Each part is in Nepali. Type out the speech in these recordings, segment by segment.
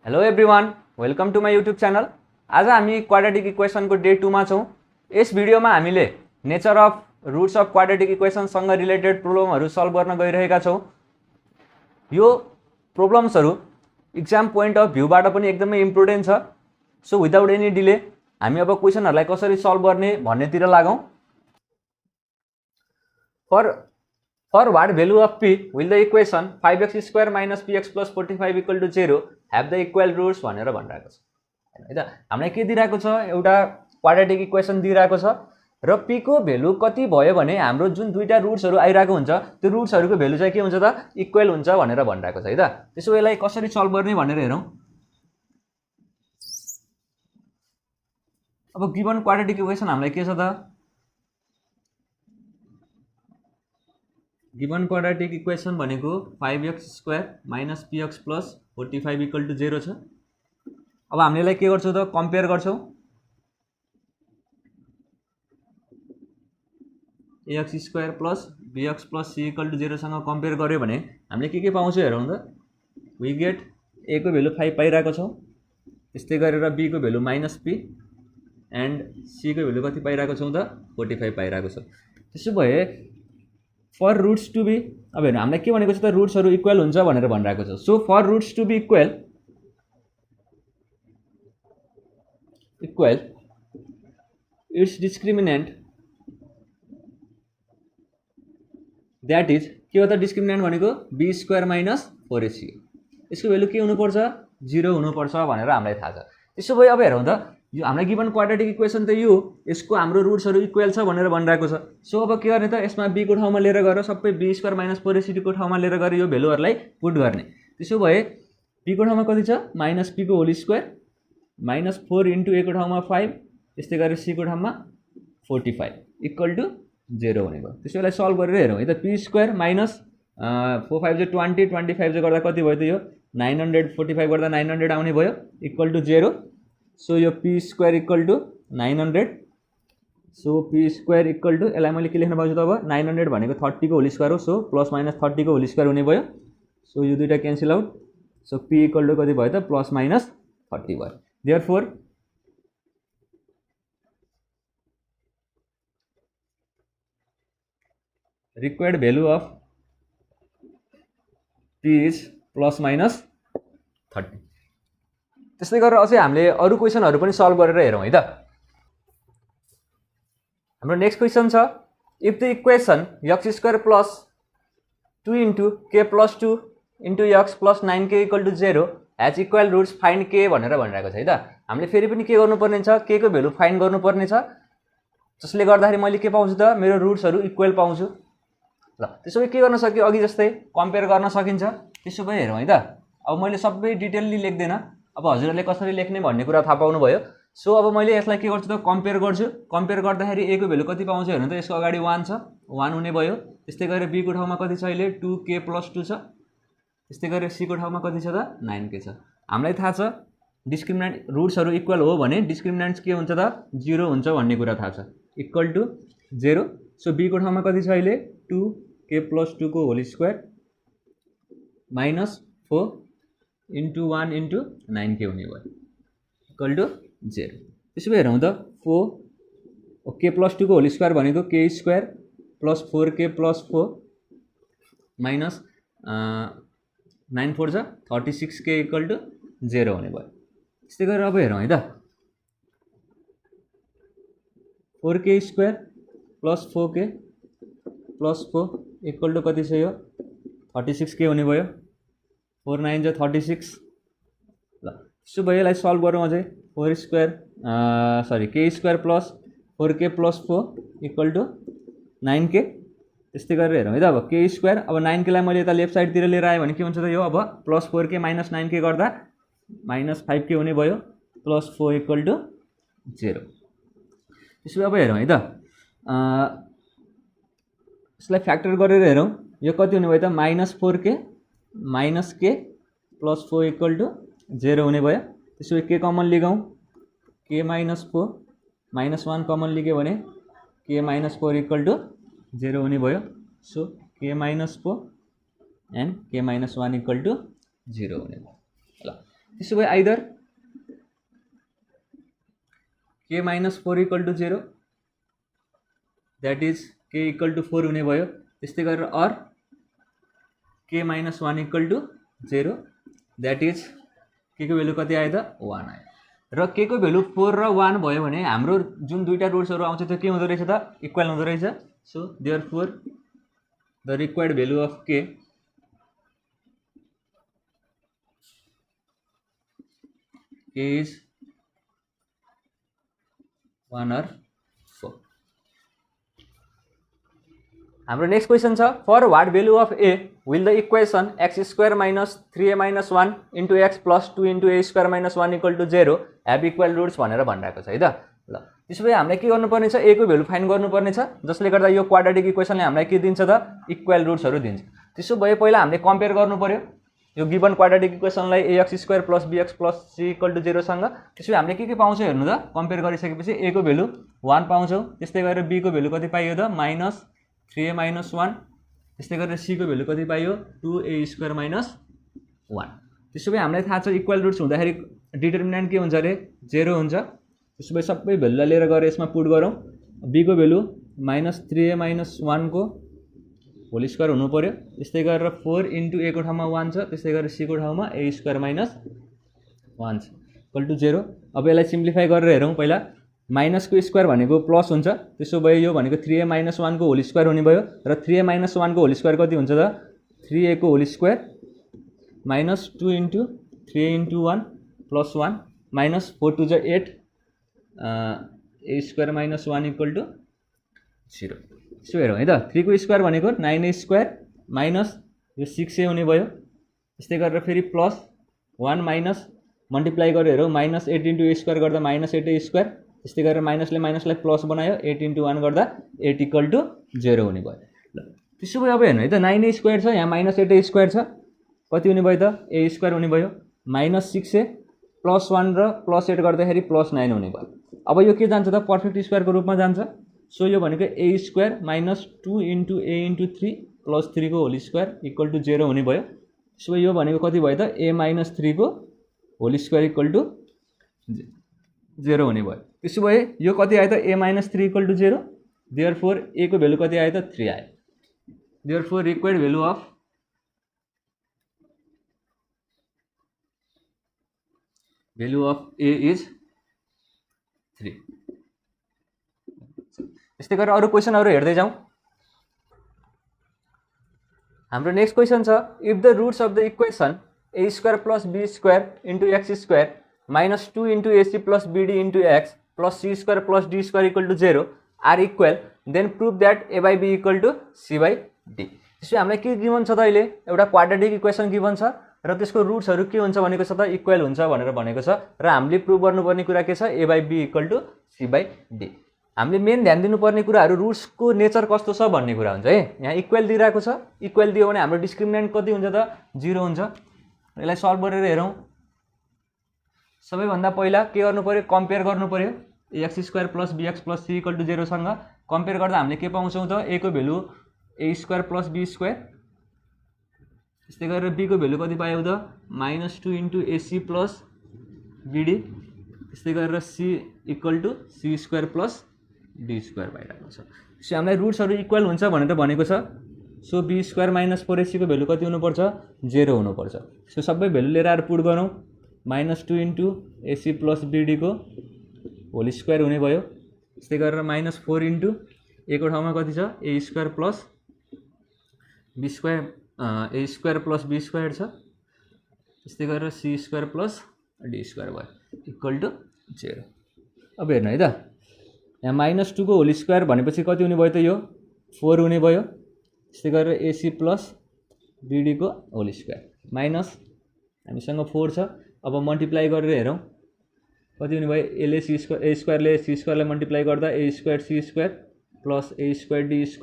Hello everyone, welcome to my YouTube channel. आज हामी क्वाड्रेटिक इक्वेसनको डे 2 मा छौँ। यस भिडियोमा हामीले nature of roots of quadratic इक्वेसनसँग रिलेटेड प्रब्लमहरू सल्भ गर्न गइरहेका छौँ। यो प्रब्लम्सहरू इक्जाम पोइन्ट अफ भ्यूबाट पनि एकदमै इम्पोर्टेन्ट छ। सो विदाउट एनी डिले हामी अब क्वेसनहरूलाई कसरी सल्भ गर्ने भन्नेतिर लागौँ। For what value of p will the equation 5x² minus px plus 45 equal to 0 have the equal roots भनेर भनिरहेको छ है त। हामीलाई के दिइरहेको छ, एउटा क्वाड्रेटिक इक्वेसन दिइरहेको छ र p को भ्यालु कति भयो भने हाम्रो जुन दुईटा रुट्सहरू आइरहेको हुन्छ त्यो रुट्सहरूको भ्यालु चाहिँ के हुन्छ त, इक्वल हुन्छ भनेर भनिरहेको छ है त। त्यसो यसलाई कसरी सल्भ गर्ने भनेर हेरौँ। अब गिवन क्वाड्रेटिक इक्वेसन हामीलाई के छ त, गिवन क्वाड्रेटिक इक्वेसन भनेको 5x² minus px plus 45 equal to 0 छ। अब हामीले यसलाई के गर्छौँ त, कम्पेयर गर्छौँ। ax² plus bx plus c equal to 0 सँग कम्पेयर गर्यो भने हामीले के पाउँछौँ हेरौँ त। वी गेट a को भ्यालु 5 पाइरहेको छौँ, त्यस्तै गरेर b को भ्यालु -p एन्ड c को भ्यालु कति पाइरहेको छौँ त, 45 पाइरहेको छ। त्यसो भए फर रुट्स टु बी, अब हेर्नु हामीलाई के भनेको छ त, रुट्सहरू इक्वल हुन्छ भनेर भनिरहेको छ। So for roots to be equal its discriminant that is के हो त, डिस्क्रिमिनेन्ट भनेको b² minus 4ac। यसको भ्यालु के हुनुपर्छ, 0 हुनुपर्छ भनेर हामीलाई थाहा छ। त्यसो भए अब हेरौँ त, यो हामीलाई गिवन क्वाड्रेटिक इक्वेसन त यो, यसको हाम्रो रुट्सहरू इक्वल छ भनेर भनिरहेको छ। सो अब के गर्ने त, यसमा b को ठाउँमा लिएर गएर सबै b² minus 4ac को ठाउँमा लिएर गएर यो भ्यालुहरूलाई पुट गर्ने। त्यसो भए p को ठाउँमा कति छ, -p को होल स्क्वायर -4 इन्टु a को ठाउँमा 5, त्यस्तै गरेर c को ठाउँमा 45 इक्वल टु 0 हुने भयो। त्यसो यसलाई सल्भ गरेर हेरौँ है त। p² माइनस 4 5 जो 20, 25 जो गर्दा कति भयो त, यो 945 गर्दा 900 आउने भयो इक्वल टु 0। सो यो p² equal to 900। So p² equal to, यसलाई मैले के लेख्न पाउँछु त अब, 900 भनेको 30 को होल स्क्वायर हो, सो प्लस माइनस 30 को होल स्क्वायर हुने भयो। सो यो दुईटा cancel out. So p equal to कति भयो त, प्लस माइनस 30 भयो। Therefore required value of p is plus minus 30। त्यस्तै गरेर अझै हामीले अरू क्वेसनहरू पनि सल्भ गरेर हेरौँ है त। हाम्रो नेक्स्ट क्वेसन छ, if the equation x² plus 2 into k plus 2 into x plus 9k equal to 0 has equal roots find k भनेर भनिरहेको छ है त। हामीले फेरि पनि के गर्नुपर्ने छ, k को भ्यालु फाइन्ड गर्नुपर्ने छ, जसले गर्दाखेरि मैले के पाउँछु त, मेरो रुट्सहरू इक्वल पाउँछु। ल त्यसो भए के गर्न सक्यो, अघि जस्तै कम्पेयर गर्न सकिन्छ। त्यसो भए हेरौँ है त। अब मैले सबै डिटेलली लेख्दैन, अब हजुरहरूले कसरी लेख्ने भन्ने कुरा थाहा पाउनु भयो। सो अब मैले यसलाई के गर्छु त, कम्पेयर गर्छु। कम्पेयर गर्दाखेरि a को भ्यालु कति पाउँछ हेर्नु त, यसको अगाडि 1 छ, 1 हुने भयो। त्यस्तै गरेर b को ठाउँमा कति छ अहिले, 2k plus 2 छ। त्यस्तै गरेर c को ठाउँमा कति छ त, 9k छ। हामीलाई थाहा छ डिस्क्रिमिनेन्ट रुट्सहरू इक्वल हो भने डिस्क्रिमिनेन्ट्स के हुन्छ त, 0 हुन्छ भन्ने कुरा थाहा छ, इक्वल टु 0। सो b को ठाउँमा कति छ अहिले, 2k plus 2 को whole square -4 into 1 into 9k हुने भयो इक्वल टु 0। त्यसो भए हेरौँ त, 4k plus 2 को होल स्क्वायर भनेको k² plus 4k plus 4 minus 9 4 छ 36k इक्वल टु 0 हुने भयो। त्यस्तै गरेर अब हेरौँ है त, 4k² plus 4k plus 4 equal to कति छ, यो 36k हुने भयो। 4 9 जो 36। ल त्यसो भए यसलाई सल्भ गरौँ अझै। k² plus 4k plus 4 equal to 9k। त्यस्तै गरेर हेरौँ है त। अब k², अब 9k लाई मैले यता लेफ्ट साइडतिर लिएर आएँ भने के हुन्छ त, यो अब प्लस 4k माइनस 9k गर्दा -5k हुने भयो, प्लस 4 इक्वल टु 0। त्यसो भए अब हेरौँ है त, यसलाई फ्याक्टर गरेर हेरौँ। यो कति हुने भयो त, -4k minus k plus 4 equal to 0 हुने भयो। त्यसो भए के कमन लिगौँ, k - 4 -1 कमन लिग्यो भने k - 4 इक्वल टु 0 हुने भयो। So k - 4 and k - 1 equal to 0 हुने भयो। ल त्यसो भए either k - 4 = 0 that is k = 4 हुने भयो। त्यस्तै गरेर or k - 1 = 0 that is k को भ्यालु कति आयो त 1 आयो। र k को भ्यालु 4 र 1 भयो भने हाम्रो जुन दुईटा रुट्सहरु आउँछ त्यो के हुँदो रहेछ त इक्वल हुँदो रहेछ। So therefore the required value of k is 1 or 4। हाम्रो नेक्स्ट क्वेसन छ for what value of a will the equation x² - 3a - 1 * x + 2 * a² - 1 = 0 have equal roots भनेर भनिरहेको छ है त। ल त्यसो भए हामीले के गर्नुपर्ने छ a को भ्यालु फाइन्ड गर्नुपर्ने छ जसले गर्दा यो क्वाड्रेटिक इक्वेसनले हामीलाई के दिन्छ त इक्वल रुट्सहरु दिन्छ। त्यसो भए पहिला हामीले कम्पेयर गर्नु पर्यो यो given quadratic इक्वेसनलाई ax² + bx + c = 0 सँग। त्यसो भए हामीले के पाउँछौं हेर्नु त कम्पेयर गरिसकेपछि a को भ्यालु 1 पाउँछौं। त्यस्तै गरेर b को भ्यालु कति पाइयो त -3a - 1। त्यस्तै गरेर c को भ्यालु कति पाइयो 2a² - 1। त्यसो भए हामीलाई थाहा छ इक्वल रुट्स हुँदाखेरि डिटरमिनेन्ट के हुन्छ रे 0 हुन्छ। त्यसो भए सबै भ्यालुलाई लिएर गएर यसमा पुट गरौँ। b को भ्यालु -3a - 1 को होल स्क्वायर हुनु पर्यो। त्यस्तै गरेर 4 * a को ठाउँमा 1 छ। त्यस्तै गरेर c को ठाउँमा a² - 1 छ = 0। अब यसलाई सिम्प्लिफाई गरेर हेरौँ। पहिला माइनस को स्क्वायर भनेको प्लस हुन्छ। त्यसो भए यो भनेको 3a - 1 को होल स्क्वायर हुने भयो र 3a - 1 को होल स्क्वायर कति हुन्छ त 3a को होल स्क्वायर -2 * 3 * 1 + 1 -4 2 = 8 a² - 1 = 0। यसो हेरौँ है त 3 को स्क्वायर भनेको 9a² माइनस यो 6a हुने भयो। त्यस्तै गरेर फेरि प्लस 1 माइनस मल्टिप्लाई गरेर हेरौँ -8 * a² गर्दा -8a²। त्यस्तै गरेर माइनसले माइनसलाई प्लस बनायो 8 * 1 गर्दा 8 = 0 हुने भयो। ल त्यसो भए अब हेर्नु है त 9a² छ यहाँ -8a² छ कति हुने भयो त a² हुने भयो -6a + 1 र +8 गर्दाखेरि +9 हुने भयो। अब यो के जान्छ त पर्फेक्ट स्क्वायरको रूपमा जान्छ। सो यो भनेको a² - 2 * a * 3 + 3 को होल स्क्वायर = 0 हुने भयो। त्यसो भए यो भनेको कति भयो त a - 3 को होल स्क्वायर = 0 हुने भयो। त्यसो भए यो कति आयो त a - 3 = 0। देयरफोर a को भ्यालु कति आयो त 3 आयो। Therefore required value of a is 3। त्यस्तै गरेर अरु क्वेशनहरु हेर्दै जाउँ। हाम्रो नेक्स्ट क्वेशन छ if the roots of the equation a² + b² * x² - 2 * ac + bd * x + c² + d² = 0 are equal then prove that a/b = c/d। त्यसो हामीलाई के गिवन छ त अहिले एउटा क्वाड्रेटिक इक्वेसन गिवन छ र त्यसको रुट्सहरु के हुन्छ भनेको छ त इक्वल हुन्छ भनेर भनेको छ र हामीले प्रुभ गर्नुपर्ने कुरा के छ a/b = c/d। हामीले मेन ध्यान दिनुपर्ने कुराहरु रुट्सको नेचर कस्तो छ भन्ने कुरा हुन्छ है। यहाँ इक्वल दिइराको छ इक्वल दियो भने हाम्रो डिस्क्रिमिनेन्ट कति हुन्छ त 0 हुन्छ। यसलाई सल्भ गरेर हेरौँ। सबैभन्दा पहिला के गर्नु पर्यो कम्पेयर गर्नु पर्यो ax² + bx + c = 0 सँग कम्पेयर गर्दा हामीले के पाउँछौं त a को भ्यालु a² + b²। त्यस्तै गरेर b को भ्यालु कति पायौ त -2 * ac + bd। त्यस्तै गरेर c = c² + d² भइरहेको छ। सो हामीलाई रुट्सहरु इक्वल हुन्छ भनेर भनेको छ। सो b² - 4ac को भ्यालु कति हुनु पर्छ 0 हुनु पर्छ। सो सबै भ्यालु लिएर आएर पुट गरौँ -2 * ac + bd को होल स्क्वायर हुने भयो। त्यस्तै गरेर -4 * a को ठाउँमा कति छ a² + b² a² + b² छ। त्यस्तै गरेर c² + d² भयो = 0। अब हेर्नु है त यहाँ -2 को होल स्क्वायर भनेपछि कति हुने भयो त यो 4 हुने भयो। त्यस्तै गरेर ac + bd को होल स्क्वायर माइनस हामीसँग 4 छ। अब मल्टिप्लाई गरेर हेरौँ कति हुने भयो a स्क्वायरले c² लाई मल्टिप्लाई गर्दा a² c² + a² d² +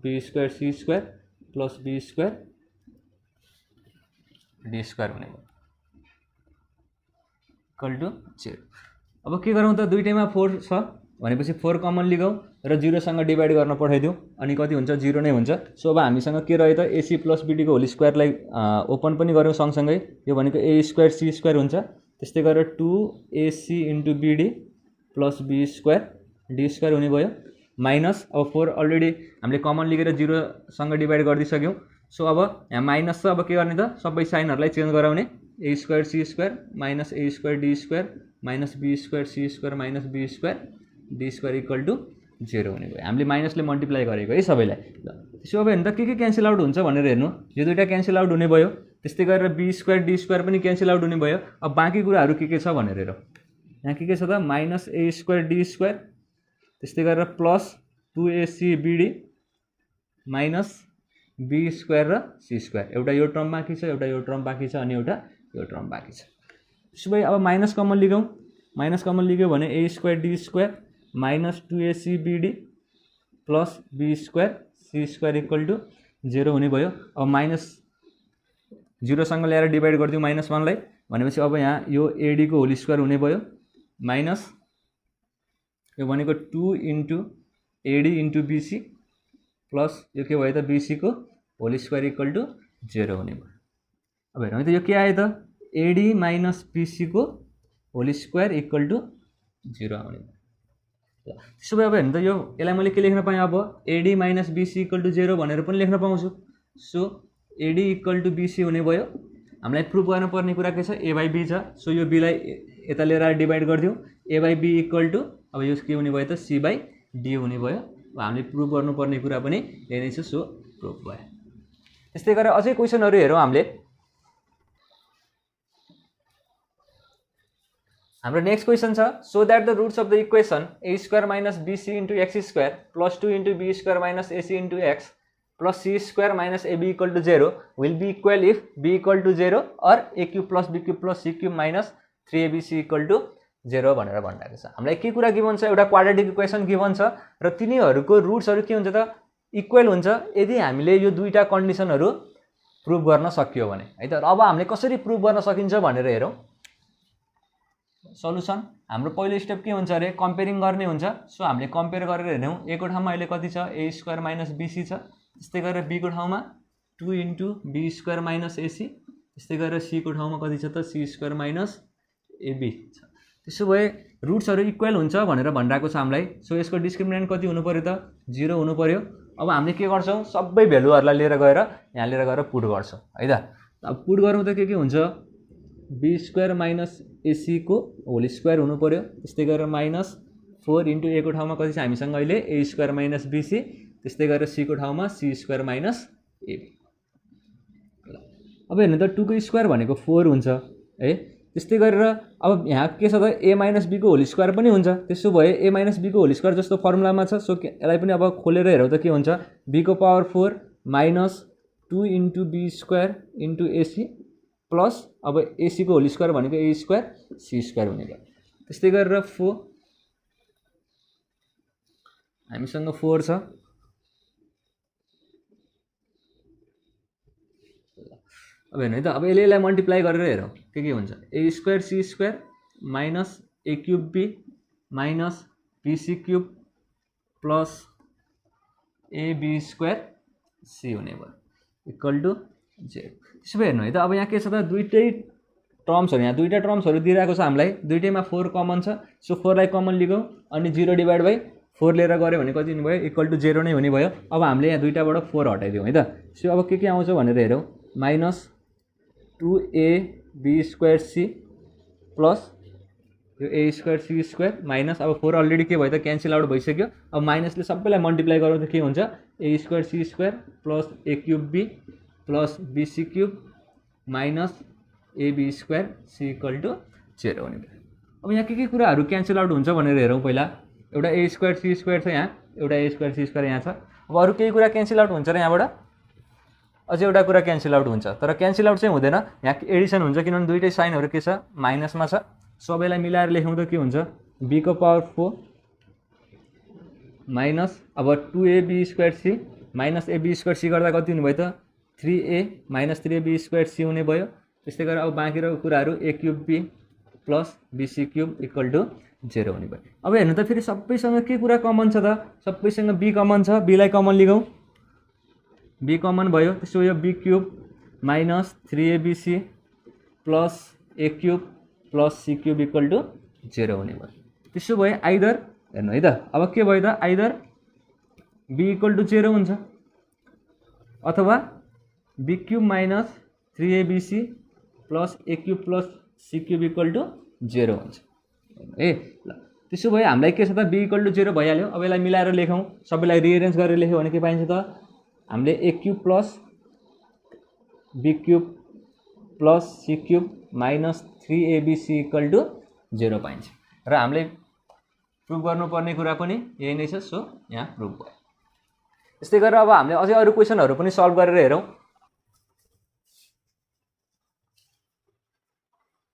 b² c² + b² d² हुने भयो = 0। अब के गरौँ त दुईटैमा 4 छ भनेपछि 4 कमन लिगौँ र 0 सँग डिभाइड गर्न पठाइदिउँ अनि कति हुन्छ 0 नै हुन्छ। सो अब हामीसँग के रह्यो त AC + BD को होल स्क्वायरलाई ओपन पनि गऱ्यौँ सँगसँगै, यो भनेको A² C² हुन्छ। त्यस्तै गरेर 2AC * BD + B² D² हुने भयो माइनस अब 4 अलरेडी हामीले कमन लिएर 0 सँग डिभाइड गरिदिसक्यौँ। सो अब यहाँ माइनस छ, अब के गर्ने त सबै साइनहरुलाई चेन्ज गराउने A² C² - A² D² - B² C² - B² D² = 0 हुने भयो। हामीले माइनसले मल्टिप्लाई गरेको है सबैलाई। ल त्यसो अब हेर्नु त के क्यान्सल आउट हुन्छ भनेर हेर्नु, यो दुईटा क्यान्सल आउट हुने भयो। त्यस्तै गरेर B² D² पनि क्यान्सल आउट हुने भयो। अब बाँकी कुराहरू के छ भनेर हेरौँ। यहाँ के छ त -A² D² त्यस्तै गरेर plus 2AC BD minus B² र C²। एउटा यो टर्म बाँकी छ, एउटा यो टर्म बाँकी छ अनि एउटा यो टर्म बाँकी छ। त्यसो भए अब माइनस कमन लिगौँ, माइनस कमन लिग्यो भने A² D² minus 2AC BD plus B² C² = 0 हुने भयो। अब माइनस 0 सँग ल्याएर डिभाइड गरिदिउँ -1 लाई भनेपछि अब यहाँ यो AD को होल स्क्वायर हुने भयो माइनस यो भनेको 2 * AD * BC प्लस यो के भयो त BC को होल स्क्वायर = 0 हुने भयो। अब हेरौँ त यो के आयो त AD - BC को होल स्क्वायर = 0 आउने भयो। त्यसो भए अब हेर्नु त यसलाई मैले के लेख्न पाएँ, अब AD - BC = 0 भनेर पनि लेख्न पाउँछु। सो AD = BC हुने भयो। हामीलाई प्रुफ गर्नुपर्ने कुरा के छ A/B छ। सो यो B लाई यता लिएर डिभाइड गरिदिउँ A/B = अब यो के हुने भयो त C/D हुने भयो। अब हामीले प्रुफ गर्नुपर्ने कुरा पनि यही नै छ। सो प्रुफ भयो। त्यस्तै गरेर अझै क्वेशनहरु हेरौँ हामीले। हाम्रो नेक्स्ट क्वेशन छ so that the roots of the equation A² - BC * X² + 2 * B² - AC * X plus C² - AB = 0 will be equal if B = 0 or A³ + B³ + C³ minus 3ABC = 0 भनेर भनिरहेको छ। हामीलाई के कुरा गिभन छ, एउटा क्वाड्रेटिक इक्वेसन गिभन छ र तिनीहरूको रुट्सहरू के हुन्छ त इक्वल हुन्छ यदि हामीले यो दुईटा कन्डिसनहरू प्रुभ गर्न सकियो भने है त। अब हामीले कसरी प्रुभ गर्न सकिन्छ भनेर हेरौँ। सल्युसन हाम्रो पहिलो स्टेप के हुन्छ अरे कम्पेयरिङ गर्ने हुन्छ। सो हामीले कम्पेयर गरेर हेर्यौँ A को ठाउँमा अहिले कति छ A² - BC छ, त्यस्तै गरेर B को ठाउँमा 2 * B² - AC, त्यस्तै गरेर C को ठाउँमा कति छ त C² - AB छ। त्यसो भए रुट्सहरू इक्वल हुन्छ भनेर भनिरहेको छ हामीलाई। सो यसको डिस्क्रिमिनेन्ट कति हुनु पर्यो त 0 हुनु पर्यो। अब हामीले के गर्छौँ सबै भ्यालुहरूलाई लिएर गएर यहाँ लिएर गएर पुट गर्छौँ है त। अब पुट गरौँ त के हुन्छ B² - AC को होल स्क्वायर हुनु पर्यो, त्यस्तै गरेर -4 * A को ठाउँमा कति छ हामीसँग अहिले A² - BC, त्यस्तै गरेर C को ठाउँमा C² - AB। अब हेर्नु त 2 को स्क्वायर भनेको 4 हुन्छ है। त्यस्तै गरेर अब यहाँ के छ त A - B को होल स्क्वायर पनि हुन्छ। त्यसो भए A - B को होल स्क्वायर जस्तो फर्मुलामा छ। सो यसलाई पनि अब खोलेर हेरौँ त के हुन्छ B को power 4 minus 2 * B² * AC plus अब AC को होल स्क्वायर भनेको A² C² हुने भयो। त्यस्तै गरेर 4 हामीसँग 4 छ। अब हेर्नु है त अब यसलाई मल्टिप्लाई गरेर हेरौँ के हुन्छ A² C² minus A³ B minus BC³ plus AB² C हुने भयो = 0। त्यसो भए हेर्नु है त अब यहाँ के छ त दुईटै टर्म्सहरू यहाँ दुईटा टर्म्सहरू दिइरहेको छ हामीलाई, दुईटैमा 4 कमन छ। सो 4 लाई कमन लिगौँ अनि 0 डिभाइड बाइ 4 लिएर गऱ्यो भने कति हुने भयो = 0 नै हुने भयो। अब हामीले यहाँ दुईटाबाट 4 हटाइदिउँ है त। सो अब के आउँछ भनेर हेरौँ -2AB² C प्लस यो A² C² माइनस अब 4 अलरेडी के भयो त क्यान्सल आउट भइसक्यो। अब माइनसले सबैलाई मल्टिप्लाई गरौँ त के हुन्छ A² C² plus A³ B plus BC³ minus AB² C = 0 हुने भयो। अब यहाँ के कुराहरू क्यान्सल आउट हुन्छ भनेर हेरौँ। पहिला एउटा A² C² छ यहाँ, एउटा A² C² यहाँ छ। अब अरू केही कुरा क्यान्सल आउट हुन्छ र यहाँबाट अझै एउटा कुरा क्यान्सल आउट हुन्छ, तर क्यान्सल आउट चाहिँ हुँदैन, यहाँ एडिसन हुन्छ किनभने दुईटै साइनहरू के छ माइनसमा छ। सबैलाई मिलाएर लेखौँ त के हुन्छ B को पावर 4 माइनस अब 2AB² C minus AB² C गर्दा कति हुने भयो त 3A माइनस 3AB² C हुने भयो। त्यस्तै गरेर अब बाँकी रहेको कुराहरू A³ B प्लस BC³ = 0 हुने भयो। अब हेर्नु त फेरि सबैसँग के कुरा कमन छ त, सबैसँग b कमन छ, b लाई कमन लिगौँ, b कमन भयो। त्यसो यो b cube minus 3abc plus a cube plus c cube equal to 0 हुने भयो। त्यसो भए आइदर हेर्नु है त, अब के भयो त, आइदर b इक्वल टु 0 हुन्छ अथवा b cube minus 3abc plus a cube plus c cube equal to 0 हुन्छ ए। ल त्यसो भए हामीलाई के छ त, b इक्वल टु 0 भइहाल्यो। अब यसलाई मिलाएर लेखौँ, सबैलाई रिएरेन्ज गरेर लेख्यो भने के पाइन्छ त, हामीले a cube plus b cube plus c cube minus 3abc equal to 0 पाइन्छ। र हामीले प्रुभ गर्नुपर्ने कुरा पनि यही नै छ, सो यहाँ प्रुभ भयो। त्यस्तै गरेर अब हामीले अझै अरू क्वेसनहरू पनि सल्भ गरेर हेरौँ।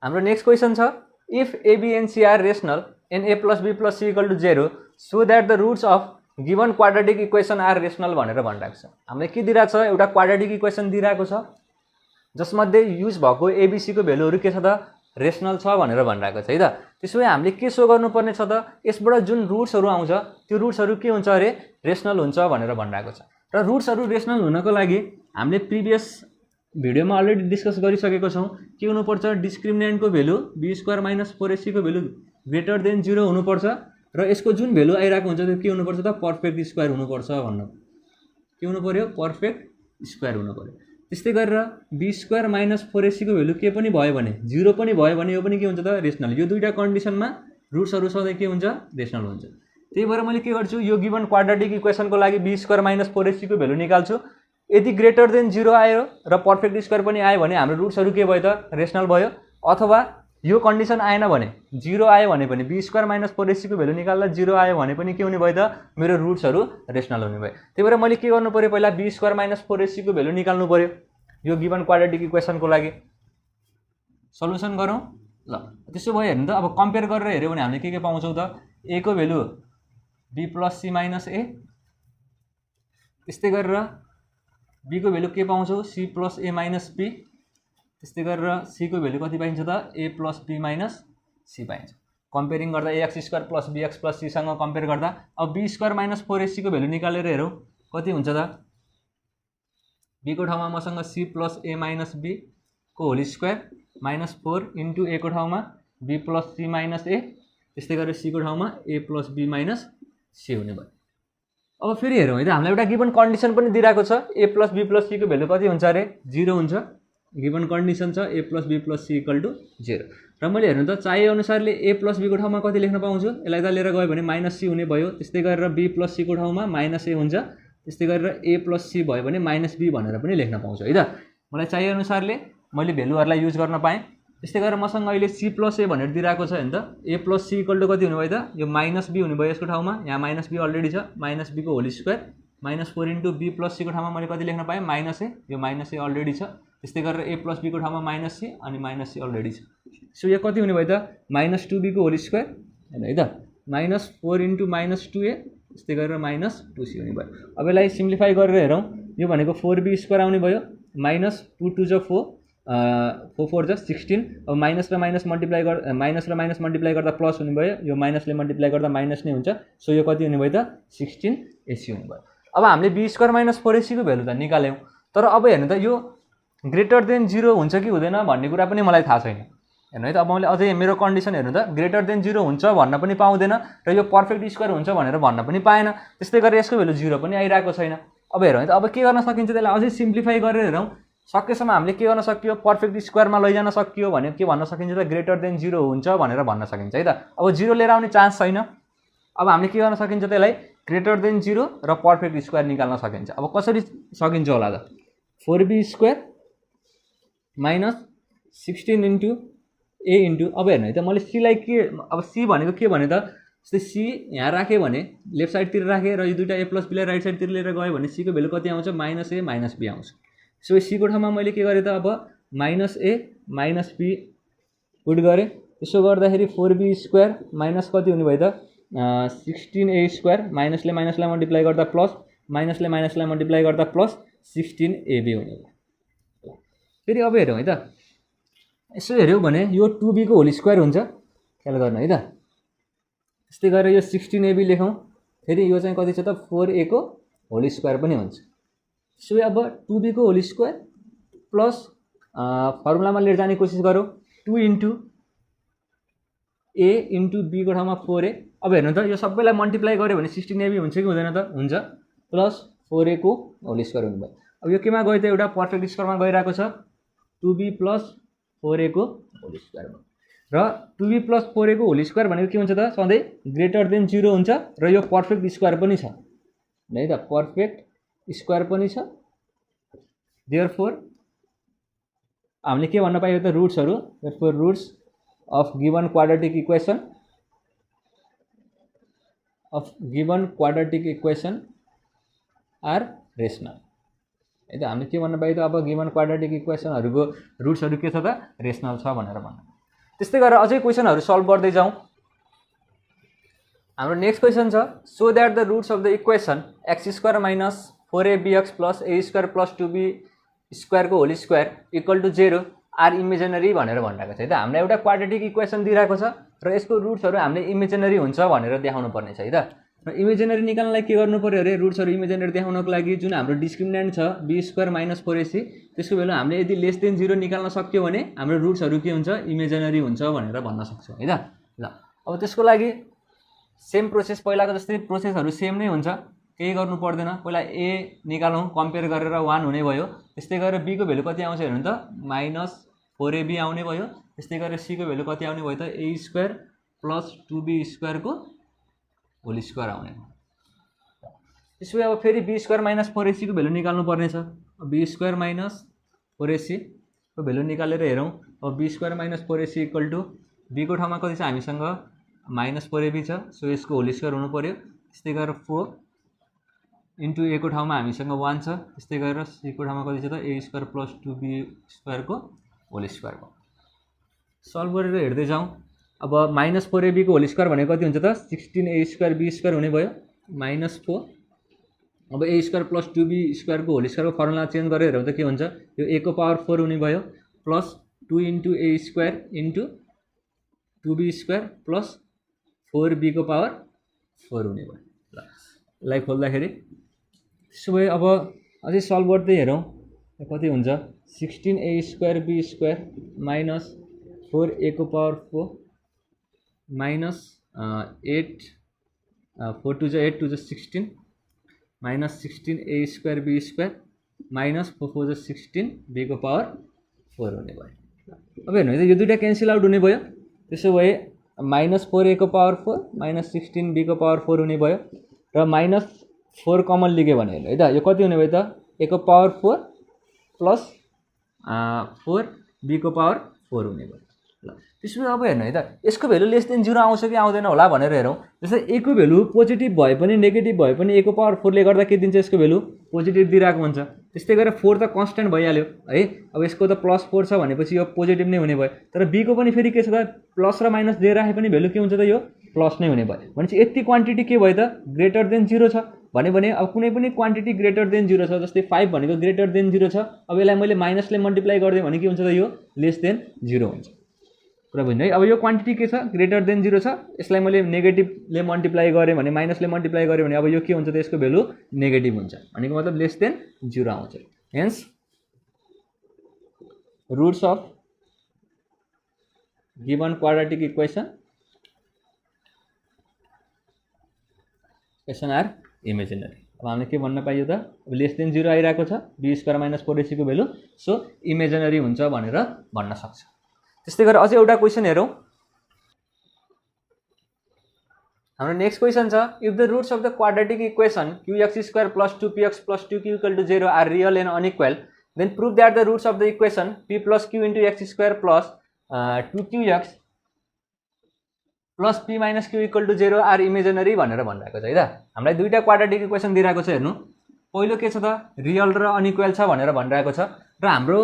हाम्रो नेक्स्ट क्वेसन छ, if a b and c are rational and a plus b plus c equal to 0 so that the roots of given quadratic equation are rational भनेर भनिरहेको छ। हामीले के दिइरहेको छ, एउटा क्वाड्रेटिक इक्वेसन दिइरहेको छ जसमध्ये युज भएको एबिसी को भ्यालुहरू के छ त, रेसनल छ भनेर भनिरहेको छ है त। त्यसो भए हामीले के सो गर्नुपर्ने छ त, यसबाट जुन रुट्सहरू आउँछ त्यो रुट्सहरू के हुन्छ अरे, रेसनल हुन्छ भनेर भनिरहेको छ। र रुट्सहरू रेसनल हुनको लागि हामीले प्रिभियस भिडियोमा अलरेडी डिस्कस गरिसकेको छौँ, के हुनुपर्छ, डिस्क्रिमिनेन्टको value b square minus 4ac को भ्यालु ग्रेटर देन 0 हुनुपर्छ र यसको जुन भ्यालु आइरहेको हुन्छ त्यो के हुनुपर्छ त, पर्फेक्ट स्क्वायर हुनुपर्छ भन्नु। के हुनु पर्यो, पर्फेक्ट स्क्वायर हुनु पर्यो। त्यस्तै गरेर b स्क्वायर माइनस 4ac को भ्यालु के पनि भयो भने, 0 पनि भयो भने यो पनि के हुन्छ त, रेसनल। यो दुईटा कन्डिसनमा रुट्सहरू सधैँ के हुन्छ, रेसनल हुन्छ। त्यही भएर मैले के गर्छु, यो गिभन क्वाड्रेटिक इक्वेसनको लागि b स्क्वायर माइनस 4ac को भ्यालु निकाल्छु। यदि ग्रेटर देन 0 आयो र पर्फेक्ट स्क्वायर पनि आयो भने हाम्रो रुट्सहरू के भयो त, रेसनल भयो। अथवा यो कन्डिसन आएन भने, 0 आयो भने पनि b स्क्वायर माइनस 4ac को भ्यालु निकाल्दा 0 आयो भने पनि के हुने भयो त, मेरो रुट्सहरू रेसनल हुने भयो। त्यही भएर मैले के गर्नु पर्यो, पहिला b स्क्वायर माइनस 4ac को भ्यालु निकाल्नु पर्यो यो गिभन क्वाड्रेटिक इक्वेसनको लागि। सल्युसन गरौँ। ल त्यसो भयो हेर्नु त, अब कम्पेयर गरेर हेऱ्यो भने हामीले के पाउँछौँ त, a को value b plus c minus a, त्यस्तै गरेर b को भ्यालु के पाउँछौँ, c plus a minus b, त्यस्तै गरेर c को भ्यालु कति पाइन्छ त, a plus b minus c पाइन्छ। कम्पेयरिङ गर्दा ax square plus bx plus c सँग कम्पेयर गर्दा अब b स्क्वायर माइनस 4ac को भ्यालु निकालेर हेरौँ कति हुन्छ त, b को ठाउँमा मसँग c plus a minus b को whole square minus 4 into a को ठाउँमा b plus c minus a, त्यस्तै गरेर c को ठाउँमा a plus b minus c हुने भयो। अब फेरि हेरौँ है त, हामीलाई एउटा गिभन कन्डिसन पनि दिइरहेको छ, a plus b plus c को भ्यालु कति हुन्छ अरे, 0 हुन्छ। गिभन कन्डिसन छ a plus b plus c equal to 0। र मैले हेर्नु त चाहिए अनुसारले a प्लस b को ठाउँमा कति लेख्न पाउँछु, यसलाई त लिएर गयो भने माइनस c हुने भयो। त्यस्तै गरेर b प्लस c को ठाउँमा माइनस a हुन्छ। त्यस्तै गरेर a प्लस c भयो भने माइनस b भनेर पनि लेख्न पाउँछु है त। मलाई चाहिए अनुसारले मैले भ्यालुहरूलाई युज गर्न पाएँ। त्यस्तै गरेर मसँग अहिले c प्लस a भनेर दिइरहेको छ होइन त, a plus c equal to कति हुने भयो त, यो माइनस b हुने भयो यसको ठाउँमा, यहाँ माइनस b अलरेडी छ, माइनस b को whole square minus 4 into b plus c को ठाउँमा मैले कति लेख्न पाएँ, माइनस a, यो माइनस a अलरेडी छ। त्यस्तै गरेर a प्लस b को ठाउँमा माइनस c अनि माइनस c अलरेडी छ। सो यो कति हुने भयो त, माइनस 2b को होल स्क्वायर होइन है त, माइनस 4 इन्टु माइनस 2a, त्यस्तै गरेर माइनस 2c हुने भयो। अब यसलाई सिम्प्लिफाई गरेर हेरौँ, यो भनेको 4b स्क्वायर आउने भयो, माइनस 2 2 जा 4, 4 4 जा 16। अब माइनस र माइनस मल्टिप्लाई गर्दा, माइनस र माइनस मल्टिप्लाई गर्दा प्लस हुने भयो, यो माइनसले मल्टिप्लाई गर्दा माइनस नै हुन्छ। सो यो कति हुने भयो त, 16ac हुने भयो। अब हामीले b स्क्वायर माइनस 4ac को भ्यालु त निकाल्यौँ, तर अब हेर्नु त यो ग्रेटर देन 0 हुन्छ कि हुँदैन भन्ने कुरा पनि मलाई थाहा छैन हेर्नु है त। अब मैले अझै मेरो कन्डिसन हेर्नु त, ग्रेटर देन 0 हुन्छ भन्न पनि पाउँदैन र यो पर्फेक्ट स्क्वायर हुन्छ भनेर भन्न पनि पाएन। त्यस्तै गरेर यसको भ्यालु 0 पनि आइरहेको छैन। अब हेरौँ है त, अब के गर्न सकिन्छ त्यसलाई अझै सिम्प्लिफाई गरेर हेरौँ। सकेसम्म हामीले के गर्न सकियो, पर्फेक्ट स्क्वायरमा लैजान सकियो भने के भन्न सकिन्छ त, ग्रेटर देन 0 हुन्छ भनेर भन्न सकिन्छ है त। अब 0 लिएर आउने चान्स छैन। अब हामीले के गर्न सकिन्छ त्यसलाई, ग्रेटर देन 0 र पर्फेक्ट स्क्वायर निकाल्न सकिन्छ। अब कसरी सकिन्छ होला त, 4b square minus 16 into a into, अब हेर्नु है त मैले c लाई के, अब c भनेको के भने त, जस्तै c यहाँ राखेँ भने लेफ्ट साइडतिर राखेँ र यो दुईटा a प्लस b लाई राइट साइडतिर लिएर गयो भने c को भ्यालु कति आउँछ, माइनस a माइनस b आउँछ। सो c को ठाउँमा मैले के गरेँ त, अब minus a minus b put गरेँ। त्यसो गर्दाखेरि 4b स्क्वायर माइनस कति हुने भयो त, 16a स्क्वायर, माइनसले माइनसलाई मल्टिप्लाई गर्दा प्लस, माइनसले माइनसलाई मल्टिप्लाई गर्दा प्लस 16ab हुने भयो। फेरि अब हेरौँ है त, यसो हेऱ्यौँ भने यो 2b को होल स्क्वायर हुन्छ, ख्याल गर्नु है त, त्यस्तै गरेर यो 16ab लेखौँ। फेरि यो चाहिँ कति छ त 4a को होल स्क्वायर पनि हुन्छ। त्यसो भए अब 2b को होल स्क्वायर प्लस फर्मुलामा लिएर जाने कोसिस गरौँ 2 इन्टु a इन्टु b को ठाउँमा 4a। अब हेर्नु त यो सबैलाई मल्टिप्लाई गर्यो भने 16ab हुन्छ कि हुँदैन त? हुन्छ। प्लस 4a को होल स्क्वायर हुनुभयो। अब यो केमा गयो त? एउटा पर्फेक्ट स्क्वायरमा गइरहेको छ 2b प्लस 4a को होल स्क्वायर भयो। र 2b प्लस 4a को होल स्क्वायर भनेको के हुन्छ त? सधैँ ग्रेटर देन 0 हुन्छ र यो पर्फेक्ट स्क्वायर पनि छ है त, पर्फेक्ट स्क्वायर पनि छ। देयरफोर हामीले के भन्न पाइयो त? रुट्सहरू। Therefore roots of given quadratic equation are rational है त। हामीले के भन्न पाइयो त? अब गिवन क्वाड्रेटिक इक्वेसनहरूको रुट्सहरू के छ त? रेसनल छ भनेर भन्नु। त्यस्तै गरेर अझै क्वेसनहरू सल्भ गर्दै जाउँ। हाम्रो नेक्स्ट क्वेसन छ so that the roots of the equation x square minus 4abx plus a square plus 2b square को whole square equal to 0 are imaginary भनेर भनिरहेको छ है त। हामीलाई एउटा क्वाड्रेटिक इक्वेसन दिइरहेको छ र यसको रुट्सहरू हामीले इमेजिनरी हुन्छ भनेर देखाउनु पर्ने छ है त। र इमेजिनरी निकाल्नलाई के गर्नु पर्यो अरे? रुट्सहरू इमेजिनरी देखाउनको लागि जुन हाम्रो डिस्क्रिमिनेन्ट छ b स्क्वायर माइनस 4ac त्यसको भ्यालु हामीले यदि लेस देन 0 निकाल्न सक्यो भने हाम्रो रुट्सहरू के हुन्छ? इमेजिनरी हुन्छ भनेर भन्न सक्छौँ है त। ल अब त्यसको लागि सेम प्रोसेस पहिलाको जस्तै प्रोसेसहरू सेम नै हुन्छ, केही गर्नु पर्दैन। पहिला a निकालौँ, कम्पेयर गरेर 1 हुने भयो। त्यस्तै गरेर b को भ्यालु कति आउँछ हेर्नु त? माइनस 4ab आउने भयो। त्यस्तै गरेर c को भ्यालु कति आउने भयो त? a square plus 2b square को होल स्क्वायर आउने। त्यसो भए अब फेरि b स्क्वायर माइनस 4ac को भ्यालु निकाल्नु पर्ने छ। b स्क्वायर माइनस 4ac को भ्यालु निकालेर हेरौँ। अब b square minus 4ac equal to b को ठाउँमा कति छ हामीसँग? माइनस 4ab छ, सो यसको होल स्क्वायर हुनु पर्यो। त्यस्तै गरेर 4 इन्टु a को ठाउँमा हामीसँग 1 छ। त्यस्तै गरेर c को ठाउँमा कति छ त? a square plus 2b square को होल स्क्वायर भयो। सल्भ गरेर हेर्दै जाउँ। अब माइनस 4ab को होल स्क्वायर भनेको कति हुन्छ त? 16a स्क्वायर b स्क्वायर हुने भयो माइनस 4। अब a square plus 2b square को होल स्क्वायर को फर्मुला चेन्ज गरेर हेर्दा के हुन्छ? यो a को पावर 4 हुने भयो plus 2 into a square into 2b square plus 4b को पावर 4 हुने भयो। ल यसलाई खोल्दाखेरि त्यसो भए अब अझै सल्भ गर्दै हेरौँ कति हुन्छ? 16a square b square minus 4a को पावर 4 माइनस 8 4 टू जो 8 टू जो 16 minus 16a square b square minus 4 4 जो 16 b को पावर 4 हुने भयो। अब हेर्नु है यो दुईटा क्यान्सल आउट हुने भयो। त्यसो भए माइनस 4a को पावर 4 माइनस 16b को पावर 4 हुने भयो र माइनस 4 कमन लिग्यो भने है त यो कति हुने भयो त? a को पावर 4 प्लस 4b को पावर 4 हुने भयो। ल त्यसो भए अब हेर्नु है त यसको भ्यालु लेस देन 0 आउँछ कि आउँदैन होला भनेर हेरौँ। जस्तै a को भ्यालु पोजिटिभ भए पनि नेगेटिभ भए पनि a को पावर 4 ले गर्दा के दिन्छ? यसको भ्यालु पोजिटिभ दिइरहेको हुन्छ। त्यस्तै गरेर 4 त कन्स्ट्यान्ट भइहाल्यो है। अब यसको त प्लस 4 छ भनेपछि यो पोजिटिभ नै हुने भयो। तर b को पनि फेरि के छ त? प्लस र माइनस दिएर राखे पनि भ्यालु के हुन्छ त? यो प्लस नै हुने भयो। भनेपछि यति क्वान्टिटी के भयो त? ग्रेटर देन 0 छ भने अब कुनै पनि क्वान्टिटी ग्रेटर देन 0 छ। जस्तै 5 भनेको ग्रेटर देन 0 छ। अब यसलाई मैले माइनसले मल्टिप्लाई गरिदिएँ भने के हुन्छ त? यो लेस देन 0 हुन्छ। कुरा बुझ्नु है। अब यो क्वान्टिटी के छ? ग्रेटर देन 0 छ। यसलाई मैले नेगेटिभले मल्टिप्लाई गरेँ भने माइनसले मल्टिप्लाई गरेँ भने अब यो के हुन्छ त? यसको भ्यालु नेगेटिभ हुन्छ। भनेको मतलब लेस देन 0 आउँछ। Hence roots of given quadratic equation are imaginary. अब हामीले के भन्न पाइयो त? अब लेस देन 0 आइरहेको छ b स्क्वायर माइनस 4ac को भ्यालु, सो इमेजिनरी हुन्छ भनेर भन्न सक्छ। त्यस्तै गरेर अझै एउटा क्वेसन हेरौँ। हाम्रो नेक्स्ट क्वेसन छ if the roots of the quadratic equation qx square plus 2px plus 2q equal to 0 are real and unequal then prove that the roots of the equation p plus q into x square plus 2qx plus p minus q equal to 0 are imaginary भनेर भनिरहेको छ है त। हामीलाई दुईटा क्वाड्रेटिक इक्वेसन दिइरहेको छ। हेर्नु पहिलो के छ त? रियल र अनइक्वल छ भनेर भनिरहेको छ र हाम्रो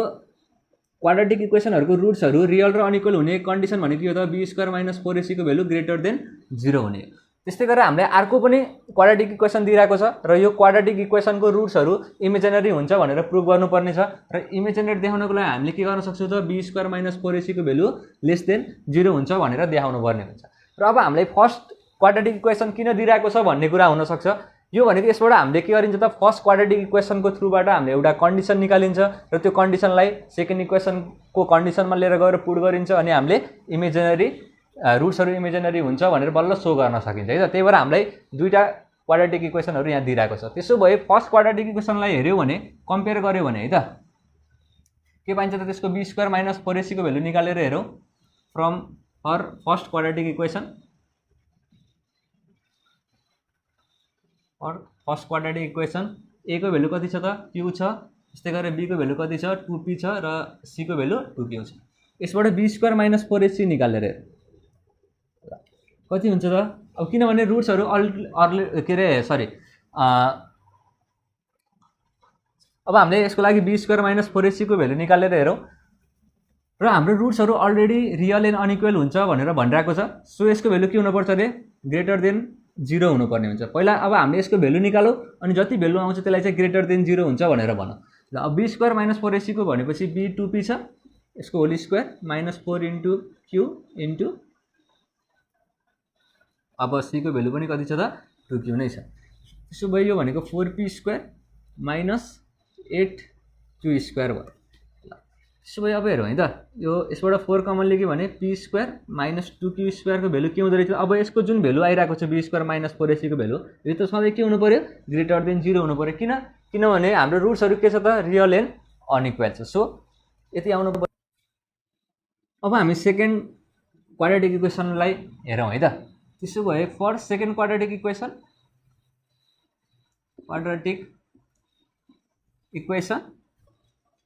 क्वाड्रेटिक इक्वेसनहरूको रुट्सहरू रियल र अनइक्वल हुने कन्डिसन भनेको यो त b स्क्वायर माइनस 4ac को भ्यालु ग्रेटर देन 0 हुने। त्यस्तै गरेर हामीले अर्को पनि क्वाड्रेटिक इक्वेसन दिइरहेको छ र यो क्वाड्रेटिक इक्वेसनको रुट्सहरू इमेजिनरी हुन्छ भनेर प्रुभ गर्नुपर्ने छ। र इमेजिनरी देखाउनको लागि हामीले के गर्न सक्छौँ त? b स्क्वायर माइनस 4ac को भ्यालु लेस देन 0 हुन्छ भनेर देखाउनु पर्ने हुन्छ। र अब हामीलाई फर्स्ट क्वाड्रेटिक इक्वेसन किन दिइरहेको छ भन्ने कुरा हुनसक्छ। यो भनेको यसबाट हामीले के गरिन्छ त फर्स्ट क्वाड्रेटिक इक्वेसनको थ्रुबाट हामीले एउटा कन्डिसन निकालिन्छ र त्यो कन्डिसनलाई सेकेन्ड इक्वेसनको कन्डिसनमा लिएर गएर पुट गरिन्छ अनि हामीले इमेजिनरी रुट्सहरू इमेजिनरी हुन्छ भनेर बल्ल सो गर्न सकिन्छ है त। त्यही भएर हामीलाई दुईटा क्वाड्रेटिक इक्वेसनहरू यहाँ दिइरहेको छ। त्यसो भए फर्स्ट क्वाड्रेटिक इक्वेसनलाई हेऱ्यो भने कम्पेयर गर्यो भने है त के पाइन्छ त त्यसको बी स्क्वायर माइनस 4ac को भ्यालु निकालेर हेरौँ from her first quadratic equation. और फर्स्ट क्वाड्रेटिक इक्वेसन ए को भ्यालु कति छ त क्यू छ, त्यस्तै गरेर बी को भ्यालु कति छ 2p छ र सी को भ्यालु 2q छ। यसबाट बी स्क्वायर माइनस 4ac निकालेर कति हुन्छ त अब किनभने रुट्सहरू के अरे सरी अब हामीले यसको लागि बी स्क्वायर माइनस 4ac को भ्यालु निकालेर हेरौँ र हाम्रो रुट्सहरू अलरेडी रियल एन्ड अनइक्वल हुन्छ भनेर भनिरहेको छ। सो यसको भ्यालु के हुनुपर्छ अरे ग्रेटर देन 0 हुनुपर्ने हुन्छ। पहिला अब हामीले यसको भ्यालु निकालौँ अनि जति भ्यालु आउँछ त्यसलाई चाहिँ ग्रेटर देन 0 हुन्छ भनेर भनौँ। ल अब बी स्क्वायर माइनस 4ac को भनेपछि बी 2p छ, यसको whole square minus 4 into Q into अब सी को भ्यालु पनि कति छ त 2q नै छ। त्यसो भए यो भनेको 4p square minus 8q square भयो। त्यसो भए अब हेरौँ है त यो यसबाट 4 कमन लियो भने p square minus 2q square को भ्यालु के हुँदो रहेछ। अब यसको जुन भ्यालु आइरहेको छ बी स्क्वायर माइनस 4ac को भ्यालु यो त सधैँ के हुनु पर्यो ग्रेटर देन 0 हुनु पर्यो। किनभने हाम्रो रुट्सहरू के छ त रियल एन्ड अनइक्वल छ। सो यति आउनु पर्यो। अब हामी सेकेन्ड क्वाड्रेटिक इक्वेसनलाई हेरौँ है त। त्यसो भए for second quadratic equation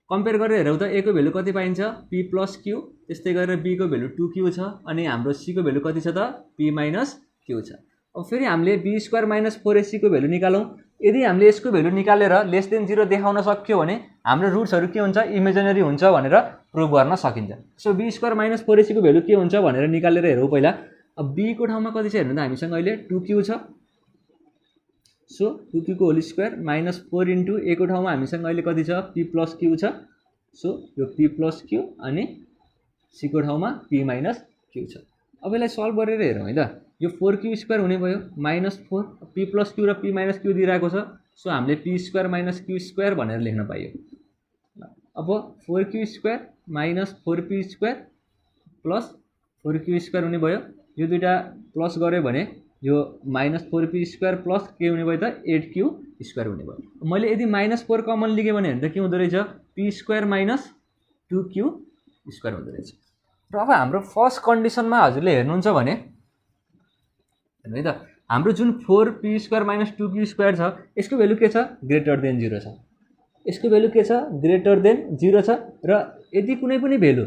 compare गरेर हेरौँ त ए को भ्यालु कति पाइन्छ p प्लस q, त्यस्तै गरेर b को भ्यालु 2q छ अनि हाम्रो c को भ्यालु कति छ त p माइनस q छ। अब फेरि हामीले b स्क्वायर माइनस 4ac को भ्यालु निकालौँ। यदि हामीले यसको भ्यालु निकालेर लेस देन 0 देखाउन सक्यो भने हाम्रो रुट्सहरू के हुन्छ इमेजिनरी हुन्छ भनेर प्रुभ गर्न सकिन्छ। So b square minus 4ac को भ्यालु के हुन्छ भनेर निकालेर हेरौँ पहिला। अब b को ठाउँमा कति छ हेर्नु त हामीसँग अहिले 2q छ। सो 2q को whole square minus 4 into a को ठाउँमा हामीसँग अहिले कति छ p प्लस q छ। सो यो p प्लस q अनि c को ठाउँमा p माइनस q छ। अब यसलाई सल्भ गरेर हेरौँ है त। यो 4q स्क्वायर हुने भयो माइनस 4 p प्लस q र p माइनस q दिइरहेको छ। सो हामीले p square minus q square भनेर लेख्न पाइयो। अब 4q square minus 4p square plus 4q square हुने भयो। यो दुईटा प्लस गऱ्यो भने यो माइनस 4p स्क्वायर प्लस के हुने भयो त 8q स्क्वायर हुने भयो। मैले यदि माइनस 4 कमन लिएँ भने त के हुँदो रहेछ p square minus 2q square हुँदो रहेछ। र अब हाम्रो फर्स्ट कन्डिसनमा हजुरले हेर्नुहुन्छ भने हेर्नु है त हाम्रो जुन 4p square minus 2q square छ यसको भ्यालु के छ ग्रेटर देन 0 छ। यसको भ्यालु के छ ग्रेटर देन 0 छ र यदि कुनै पनि भ्यालु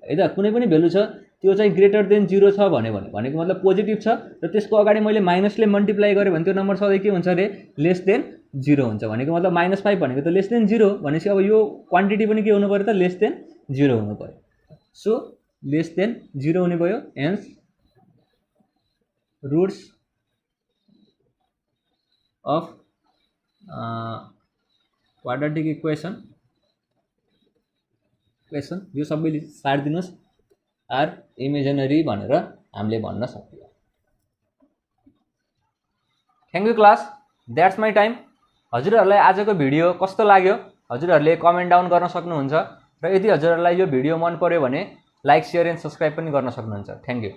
है त कुनै पनि भ्यालु छ त्यो चाहिँ ग्रेटर देन 0 छ भनेको मतलब पोजिटिभ छ र त्यसको अगाडि मैले माइनसले मल्टिप्लाई गरेँ भने त्यो नम्बर सधैँ के हुन्छ अरे लेस देन 0 हुन्छ। भनेको मतलब -5 भनेको त लेस देन 0 भनेपछि अब यो क्वान्टिटी पनि के हुनु पर्यो त लेस देन 0 हुनु पर्यो। सो लेस देन 0 हुने भयो। Hence roots of quadratic equation यो सबैले सार्दिनुस् आर इमेजिनरी भनेर हामीले भन्न सक्छौँ। Thank you class, that's my time. हजुरहरूलाई आजको भिडियो कस्तो लाग्यो हजुरहरूले कमेन्ट डाउन गर्न सक्नुहुन्छ र यदि हजुरहरूलाई यो भिडियो मन पर्यो भने लाइक शेयर एन्ड सब्सक्राइब पनि गर्न सक्नुहुन्छ। Thank you.